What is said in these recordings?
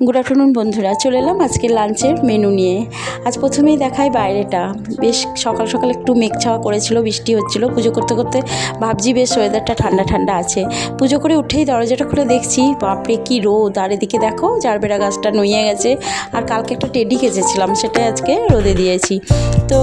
Good afternoon বন্ধুরা, চলে এলাম আজকের লাঞ্চের মেনু নিয়ে। আজ প্রথমেই দেখাই বাইরেটা। বেশ সকাল সকাল একটু মেঘ ছাওয়া করেছিল, বৃষ্টি হচ্ছিল। পুজো করতে করতে ভাবছি বেশ ওয়েদারটা ঠান্ডা ঠান্ডা আছে। পুজো করে উঠেই দরজাটা খুলে দেখছি বাপরে কি রোদ, আর এদিকে দেখো জারবেরা গাছটা নুয়ে গেছে। আর কালকে একটা টেডি কেচেছিলাম, সেটাই আজকে রোদে দিয়েছি। তো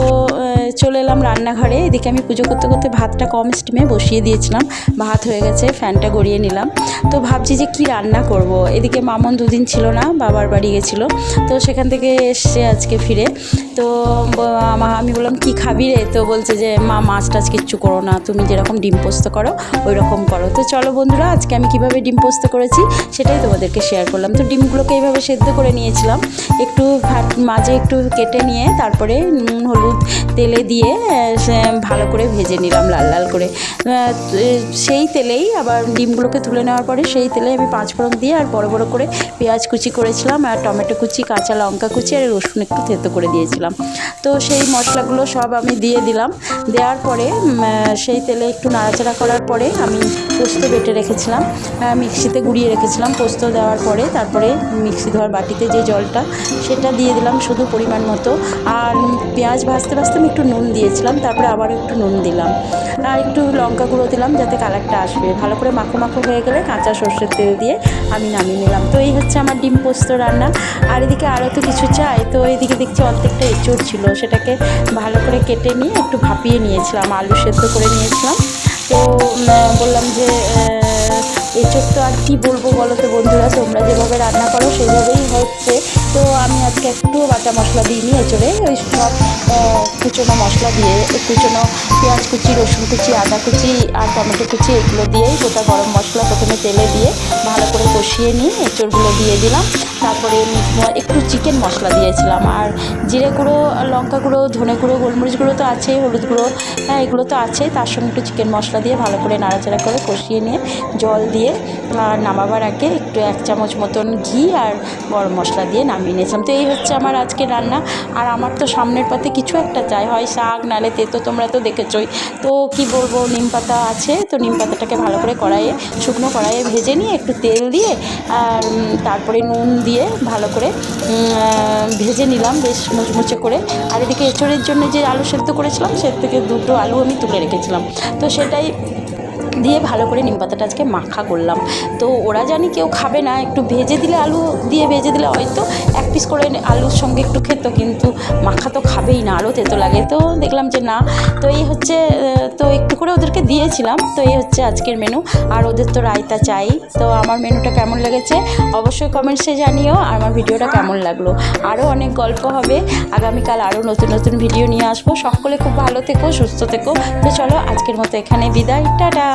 চলে এলাম রান্নাঘরে। এদিকে আমি পুজো করতে করতে ভাতটা কম স্টিমে বসিয়ে দিয়েছিলাম, ভাত হয়ে গেছে, ফ্যানটা গড়িয়ে নিলাম। তো ভাবছি যে কি রান্না করব। এদিকে মামন দুদিন ছিল না, বাবার বাড়ি গেছিলো, তো সেখান থেকে এসছে আজকে ফিরে। তো আমি বললাম কি খাবি রে, তো বলছে যে মা মাছ টাছ কিচ্ছু করো না, তুমি যেরকম ডিম পোস্ত করো ওই রকম করো। তো চলো বন্ধুরা, আজকে আমি কিভাবে ডিম পোস্ত করেছি সেটাই তোমাদেরকে শেয়ার করলাম। তো ডিমগুলোকে এইভাবে সেদ্ধ করে নিয়েছিলাম, একটু মাঝে একটু কেটে নিয়ে তারপরে নুন হলুদ তেলে দিয়ে ভালো করে ভেজে নিলাম লাল লাল করে। সেই তেলেই আবার ডিমগুলোকে তুলে নেওয়ার পরে সেই তেলে আমি 5 ফোড়ন দিয়ে আর বড় বড় করে পেঁয়াজ কুচি করেছিলাম, আর টমেটো কুচি, কাঁচা লঙ্কা কুচি, আর রসুন একটু থেতো করে দিয়েছিলাম। তো সেই মশলাগুলো সব আমি দিয়ে দিলাম। দেওয়ার পরে সেই তেলে একটু নাড়াচাড়া করার পরে আমি পোস্ত বেটে রেখেছিলাম, মিক্সিতে গুঁড়িয়ে রেখেছিলাম। পোস্ত দেওয়ার পরে তারপরে মিক্সি ধোয়ার বাটিতে যে জলটা সেটা দিয়ে দিলাম শুধু পরিমাণ মতো। আর পেঁয়াজ ভাজতে ভাজতে আমি একটু নুন দিয়েছিলাম, তারপরে আবারও একটু নুন দিলাম, আর একটু লঙ্কা গুঁড়ো দিলাম যাতে কালারটা আসবে। ভালো করে মাখো মাখো হয়ে গেলে কাঁচা সর্ষের তেল দিয়ে আমি নামিয়ে নিলাম। তো এই হচ্ছে আমার ডিম পোস্ত রান্না। আর এদিকে আরও তো কিছু চাই, তো এইদিকে দেখছি অর্ধেকটা এঁচোড় ছিল, সেটাকে ভালো করে কেটে নিয়ে একটু ভাপিয়ে নিয়েছিলাম, আলু সেদ্ধ করে নিয়েছিলাম। তো বললাম যে এঁচোড় তো আর কি বলবো বলো তো বন্ধুরা, তোমরা যেভাবে রান্না করো সেইভাবেই হচ্ছে। তো আমি আজকে একটু বাটা মশলা দিইনি এঁচোড়ে, ওই সব কুচনো মশলা দিয়ে, কুচনো পেঁয়াজ কুচি, রসুন কুচি, আদা কুচি আর টমেটো কুচি এগুলো দিয়েই গোটা গরম মশলা প্রথমে তেলে দিয়ে ভালো করে কষিয়ে নিয়ে এঁচোড়গুলো দিয়ে দিলাম। তারপরে একটু চিকেন মশলা দিয়েছিলাম, আর জিরে গুঁড়ো, লঙ্কা গুঁড়ো, ধনে গুঁড়ো, গোলমরিচ গুঁড়ো তো আছেই, হলুদ গুঁড়ো, হ্যাঁ এগুলো তো আছেই। তার সঙ্গে একটু চিকেন মশলা দিয়ে ভালো করে নাড়াচাড়া করে কষিয়ে নিয়ে জল দিয়ে আর নামাবার আগে একটু 1 চামচ মতন ঘি আর গরম মশলা দিয়ে নামিয়ে নিয়েছিলাম। তো এই হচ্ছে আমার আজকে রান্না। আর আমার তো সামনের পাতে কিছু একটা চাই, হয় শাক নালে তেতো, তোমরা তো দেখেছই। তো কি বলবো, নিম পাতা আছে, তো নিম পাতাটাকে ভালো করে কড়াইয়ে, শুকনো কড়াইয়ে ভেজে নিয়ে একটু তেল দিয়ে আর তারপরে নুন দিয়ে ভালো করে ভেজে নিলাম বেশ মুচমুচে করে। আর এদিকে এঁচোড়ের জন্য যে আলু সেদ্ধ করেছিলাম সে থেকে 2টো আলু আমি তুলে রেখেছিলাম, তো সেটাই দিয়ে ভালো করে নিম পাতাটা আজকে মাখা করলাম। তো ওরা জানি কেউ খাবে না, একটু ভেজে দিলে, আলু দিয়ে ভেজে দিলে হয়তো 1 পিস করে আলুর সঙ্গে একটু খেত, কিন্তু মাখা তো খাবেই না, আরও তেতো লাগে। তো দেখলাম যে না, তো এই হচ্ছে, তো একটু করে ওদেরকে দিয়েছিলাম। তো এই হচ্ছে আজকের মেনু। আর ওদের তো রায়তা চাই। তো আমার মেনুটা কেমন লেগেছে অবশ্যই কমেন্টসে জানিও, আর আমার ভিডিওটা কেমন লাগলো। আরও অনেক গল্প হবে আগামীকাল, আরও নতুন নতুন ভিডিও নিয়ে আসবো। সকলে খুব ভালো থেকো, সুস্থ থেকো। তো চলো আজকের মতো এখানে বিদায়, টাটা।